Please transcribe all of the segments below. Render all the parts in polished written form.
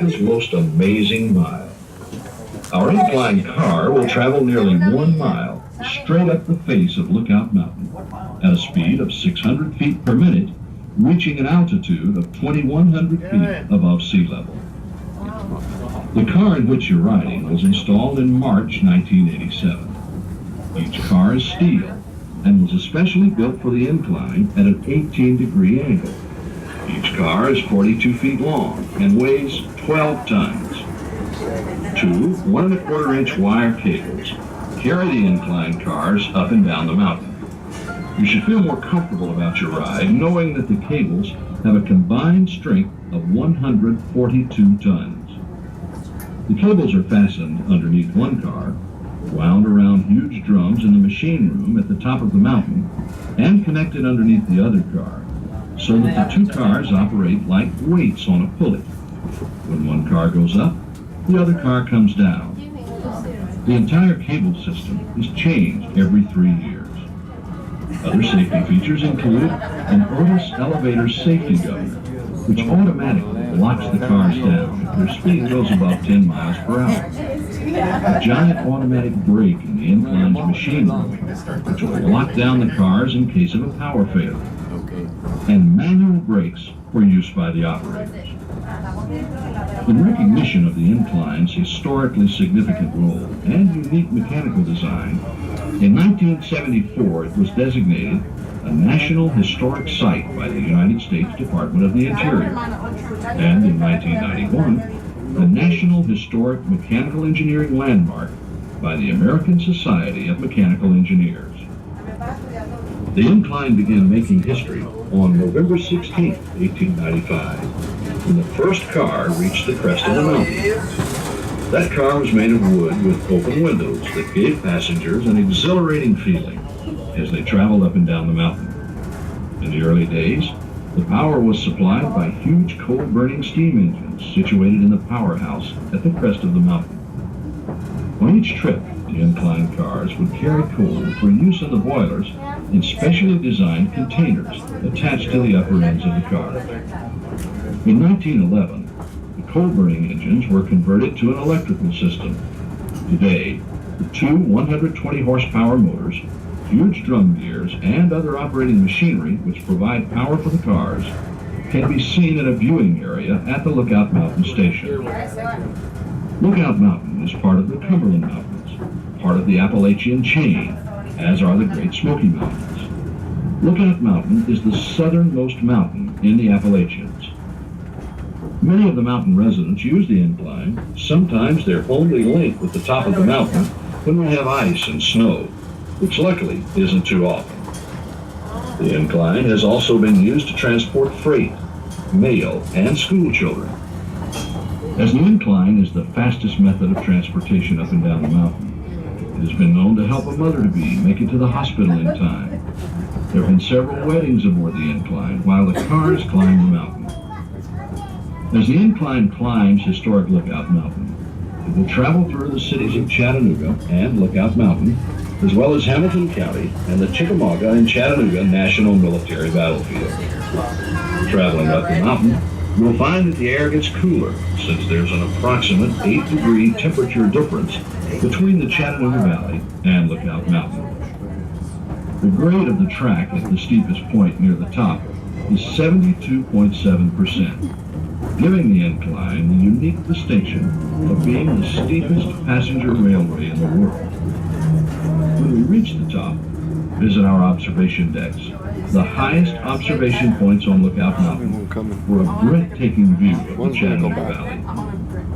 America's most amazing mile. Our incline car will travel nearly 1 mile straight up the face of Lookout Mountain at a speed of 600 feet per minute, reaching an altitude of 2,100 feet above sea level. The car in which you're riding was installed in March 1987. Each car is steel and was especially built for the incline at an 18-degree angle. Each car is 42 feet long and weighs 12 tons. Two 1¼ inch wire cables carry the incline cars up and down the mountain. You should feel more comfortable about your ride knowing that the cables have a combined strength of 142 tons. The cables are fastened underneath one car, wound around huge drums in the machine room at the top of the mountain, and connected underneath the other car, so that the two cars operate like weights on a pulley. When one car goes up, the other car comes down. The entire cable system is changed every 3 years. Other safety features include an Otis elevator safety governor, which automatically locks the cars down if their speed goes above 10 miles per hour. A giant automatic brake in the incline's machine room, which will lock down the cars in case of a power failure. And manual brakes for use by the operators. In recognition of the incline's historically significant role and unique mechanical design, in 1974 it was designated a National Historic Site by the United States Department of the Interior, and in 1991, a National Historic Mechanical Engineering Landmark by the American Society of Mechanical Engineers. The incline began making history on November 16, 1895, when the first car reached the crest of the mountain. That car was made of wood with open windows that gave passengers an exhilarating feeling as they traveled up and down the mountain. In the early days, the power was supplied by huge coal-burning steam engines situated in the powerhouse at the crest of the mountain. On each trip, the incline cars would carry coal for use in the boilers in specially designed containers attached to the upper ends of the car. In 1911, the coal-burning engines were converted to an electrical system. Today, the two 120-horsepower motors, huge drum gears, and other operating machinery which provide power for the cars can be seen in a viewing area at the Lookout Mountain station. Lookout Mountain is part of the Cumberland Mountains, part of the Appalachian chain, as are the Great Smoky Mountains. Lookout Mountain is the southernmost mountain in the Appalachians. Many of the mountain residents use the incline, sometimes their only link with the top of the mountain, when we have ice and snow, which luckily isn't too often. The incline has also been used to transport freight, mail, and school children. As the incline is the fastest method of transportation up and down the mountain, it has been known to help a mother-to-be make it to the hospital in time. There have been several weddings aboard the incline while the cars climb the mountain. As the incline climbs historic Lookout Mountain, it will travel through the cities of Chattanooga and Lookout Mountain, as well as Hamilton County and the Chickamauga and Chattanooga National Military Battlefield. Traveling up the mountain, you'll find that the air gets cooler, since there's an approximate 8-degree temperature difference between the Chattanooga Valley and Lookout Mountain. The grade of the track at the steepest point near the top is 72.7%. Giving the incline the unique distinction of being the steepest passenger railway in the world. When we reach the top, visit our observation decks, the highest observation points on Lookout Mountain, for a breathtaking view of the Chattanooga Valley.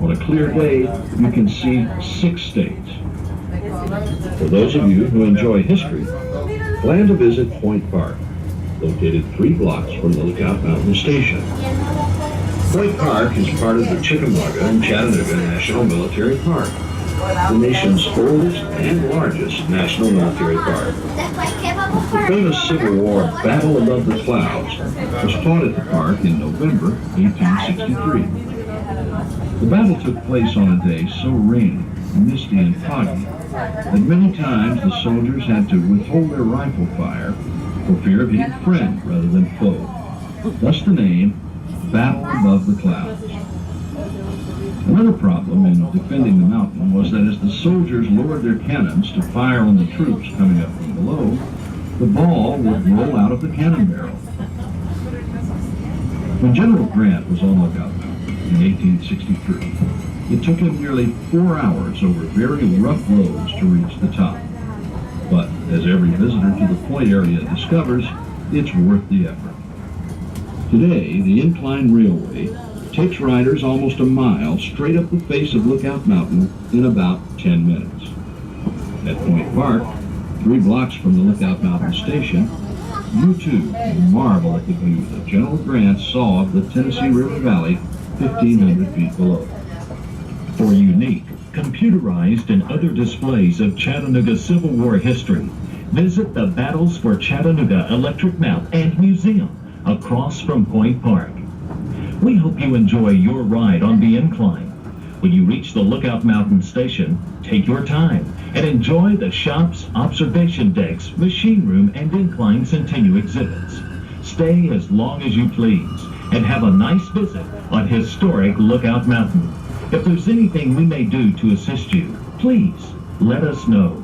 On a clear day, you can see 6 states. For those of you who enjoy history, plan to visit Point Park, located 3 blocks from the Lookout Mountain station. Point Park is part of the Chickamauga and Chattanooga National Military Park, the nation's oldest and largest national military park. The famous Civil War Battle Above the Clouds was fought at the park in November 1863. The battle took place on a day so rainy, misty, and foggy that many times the soldiers had to withhold their rifle fire for fear of hitting friend rather than foe. Thus the name Battle Above the Clouds. Another problem in defending the mountain was that as the soldiers lowered their cannons to fire on the troops coming up from below, the ball would roll out of the cannon barrel. When General Grant was on Lookout Mountain in 1863, it took him nearly 4 hours over very rough roads to reach the top. But as every visitor to the point area discovers, it's worth the effort. Today, the Incline Railway takes riders almost a mile straight up the face of Lookout Mountain in about 10 minutes. At Point Park, 3 blocks from the Lookout Mountain station, you too can marvel at the view that General Grant saw of the Tennessee River Valley 1,500 feet below. For unique, computerized, and other displays of Chattanooga Civil War history, visit the Battles for Chattanooga Electric Mount and Museum across from Point Park. We hope you enjoy your ride on the Incline. When you reach the Lookout Mountain station, take your time and enjoy the shops, observation decks, machine room, and Incline Centennial exhibits. Stay as long as you please and have a nice visit on historic Lookout Mountain. If there's anything we may do to assist you, please let us know.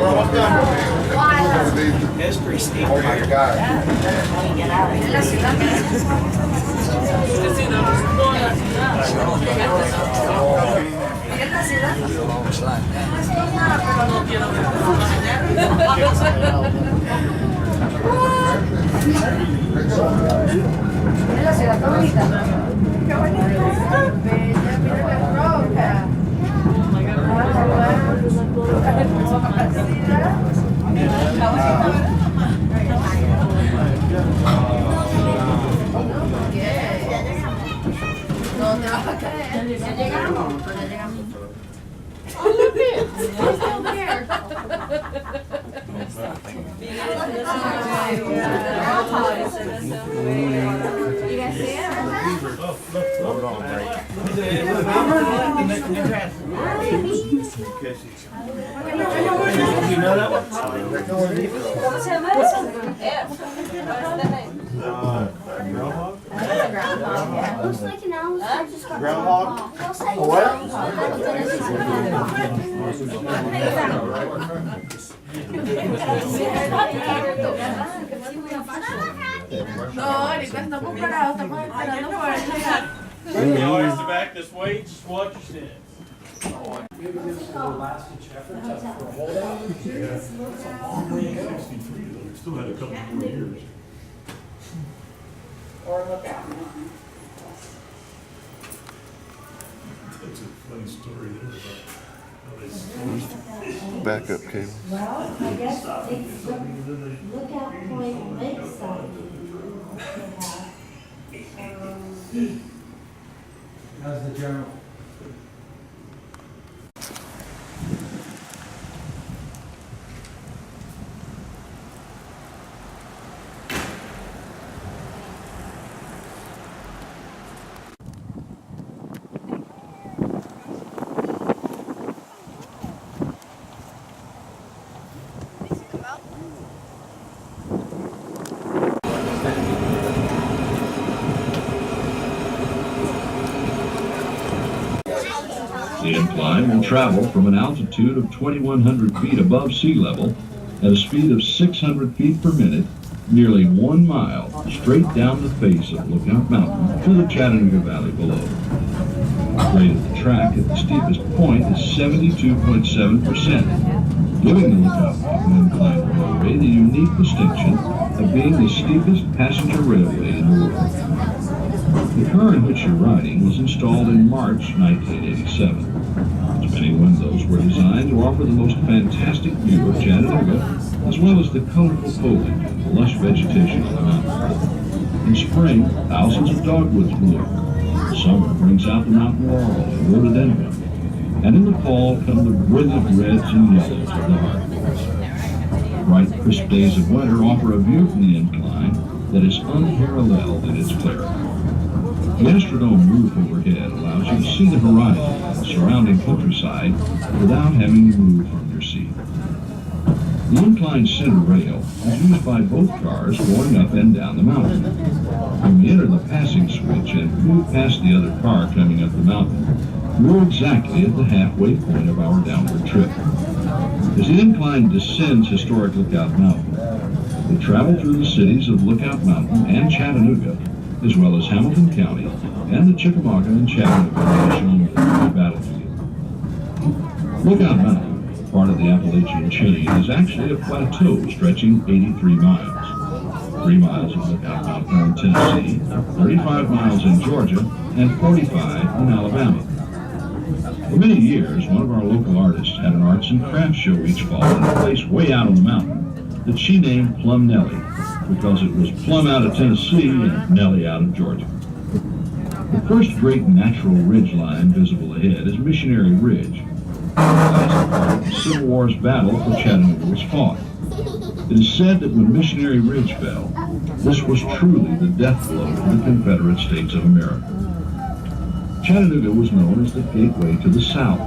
Oh my God. Es la ciudad favorita. Qué bonito. Bella, mira la roca. No te vas a caer. Ya llegamos. Ya llegamos. Oh, look it. It's still there. You guys see it? Hold on, right. You know that one? ¿Cómo se llama eso? Groundhog? Yeah. Looks like an owl. I just got Groundhog? Looks like No, ahorita estamos parados, estamos esperando por llegar. Y'all has to back this way, just watch your stance. Still had a couple more years. Or look out. That's a funny story there about how they stole. Backup cable. Well, I guess it's the Lookout Point Lakeside. How's the general? The incline will travel from an altitude of 2,100 feet above sea level at a speed of 600 feet per minute, nearly 1 mile, straight down the face of Lookout Mountain to the Chattanooga Valley below. The grade of the track at the steepest point is 72.7%, giving the Lookout Mountain Incline Railway the unique distinction of being the steepest passenger railway in the world. The car in which you're riding was installed in March 1987. Its many windows were designed to offer the most fantastic view of Chattanooga, as well as the colorful foliage and the lush vegetation on the mountain. In spring, thousands of dogwoods bloom. Summer brings out the mountain laurel and rhododendron. And in the fall come the brilliant reds and yellows of the hardwoods. Bright, crisp days of winter offer a view from the incline that is unparalleled in its clarity. The Astrodome roof overhead allows you to see the horizon and the surrounding countryside without having to move from your seat. The incline center rail is used by both cars going up and down the mountain. When we enter the passing switch and move past the other car coming up the mountain, we're exactly at the halfway point of our downward trip. As the incline descends historic Lookout Mountain, we travel through the cities of Lookout Mountain and Chattanooga, as well as Hamilton County and the Chickamauga and Chattanooga National Military Battlefield. Lookout Mountain, part of the Appalachian chain, is actually a plateau stretching 83 miles. 3 miles of Lookout Mountain are in Tennessee, 35 miles in Georgia, and 45 in Alabama. For many years, one of our local artists had an arts and crafts show each fall in a place way out on the mountain that she named Plum Nellie, because it was plum out of Tennessee and Nellie out of Georgia. The first great natural ridge line visible ahead is Missionary Ridge. The Civil War's battle for Chattanooga was fought. It is said that when Missionary Ridge fell, this was truly the death blow to the Confederate States of America. Chattanooga was known as the gateway to the South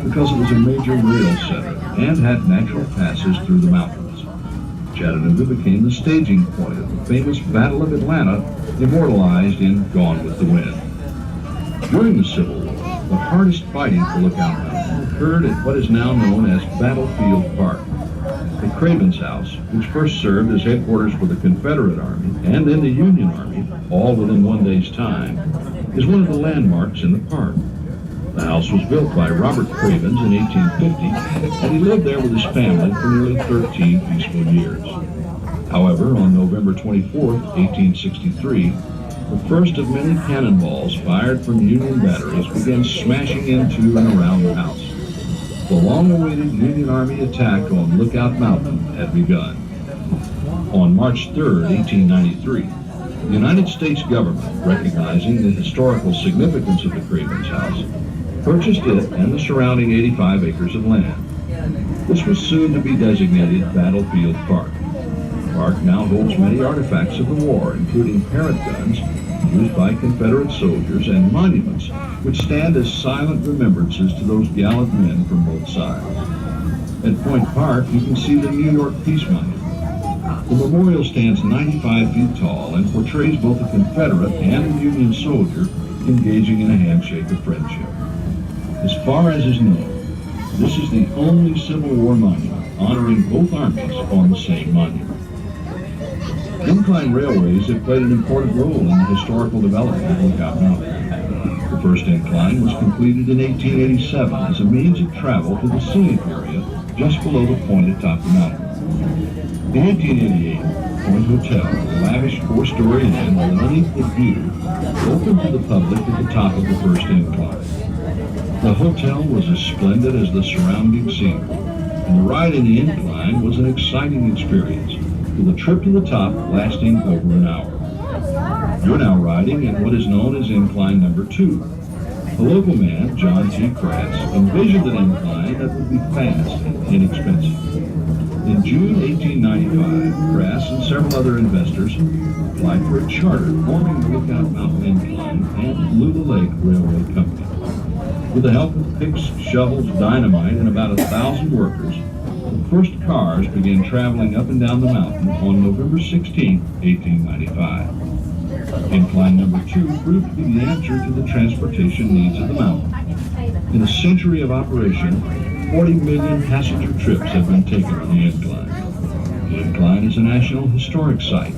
because it was a major rail center and had natural passes through the mountains. Chattanooga became the staging point of the famous Battle of Atlanta, immortalized in Gone with the Wind. During the Civil War, the hardest fighting for Lookout Mountain occurred at what is now known as Battlefield Park. The Craven's House, which first served as headquarters for the Confederate Army and then the Union Army, all within one day's time, is one of the landmarks in the park. The house was built by Robert Cravens in 1850, and he lived there with his family for nearly 13 peaceful years. However, on November 24, 1863, the first of many cannonballs fired from Union batteries began smashing into and around the house. The long-awaited Union Army attack on Lookout Mountain had begun. On March 3, 1893, the United States government, recognizing the historical significance of the Cravens House, purchased it and the surrounding 85 acres of land. This was soon to be designated Battlefield Park. The park now holds many artifacts of the war, including parrot guns used by Confederate soldiers and monuments which stand as silent remembrances to those gallant men from both sides. At Point Park, you can see the New York Peace Monument. The memorial stands 95 feet tall and portrays both a Confederate and a Union soldier engaging in a handshake of friendship. As far as is known, this is the only Civil War monument honoring both armies on the same monument. Incline railways have played an important role in the historical development of Lookout Mountain. The first incline was completed in 1887 as a means of travel to the scenic area just below the point atop the mountain. In 1888, Point Hotel, a lavish 4-story inn with an unequaled view, opened to the public at the top of the first incline. The hotel was as splendid as the surrounding scenery, and the ride in the incline was an exciting experience, with a trip to the top lasting over an hour. You're now riding at what is known as Incline Number 2. A local man, John T. Kratz, envisioned an incline that would be fast and inexpensive. In June 1895, Kratz and several other investors applied for a charter forming the Lookout Mountain Incline and Lula Lake Railway Company. With the help of picks, shovels, dynamite, and about 1,000 workers, the first cars began traveling up and down the mountain on November 16, 1895. Incline Number 2 proved to be the answer to the transportation needs of the mountain. In a century of operation, 40 million passenger trips have been taken on the Incline. The Incline is a National Historic Site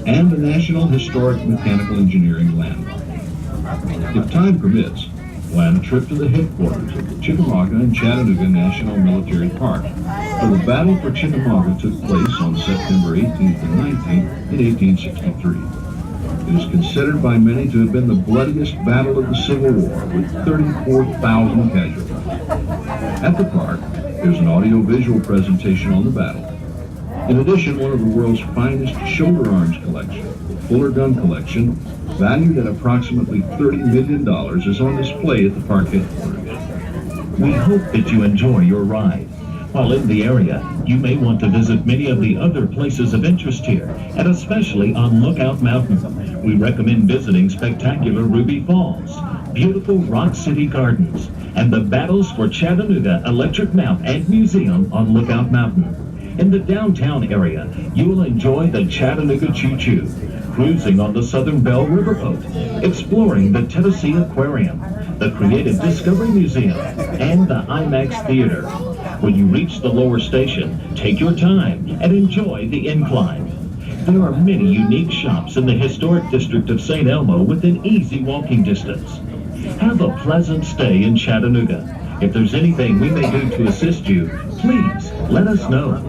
and a National Historic Mechanical Engineering Landmark. If time permits, plan a trip to the headquarters of the Chickamauga and Chattanooga National Military Park, where the Battle for Chickamauga took place on September 18th and 19th in 1863. It is considered by many to have been the bloodiest battle of the Civil War, with 34,000 casualties. At the park, there's an audio-visual presentation on the battle. In addition, one of the world's finest shoulder arms collection, the Fuller Gun Collection, valued at approximately $30 million, is on display at the park headquarters. We hope that you enjoy your ride. While in the area, you may want to visit many of the other places of interest here, and especially on Lookout Mountain. We recommend visiting spectacular Ruby Falls, beautiful Rock City Gardens, and the Battles for Chattanooga Electric Mount and Museum on Lookout Mountain. In the downtown area, you will enjoy the Chattanooga Choo Choo, cruising on the Southern Belle Riverboat, exploring the Tennessee Aquarium, the Creative Discovery Museum, and the IMAX Theater. When you reach the lower station, take your time and enjoy the Incline. There are many unique shops in the historic district of St. Elmo within easy walking distance. Have a pleasant stay in Chattanooga. If there's anything we may do to assist you, please let us know.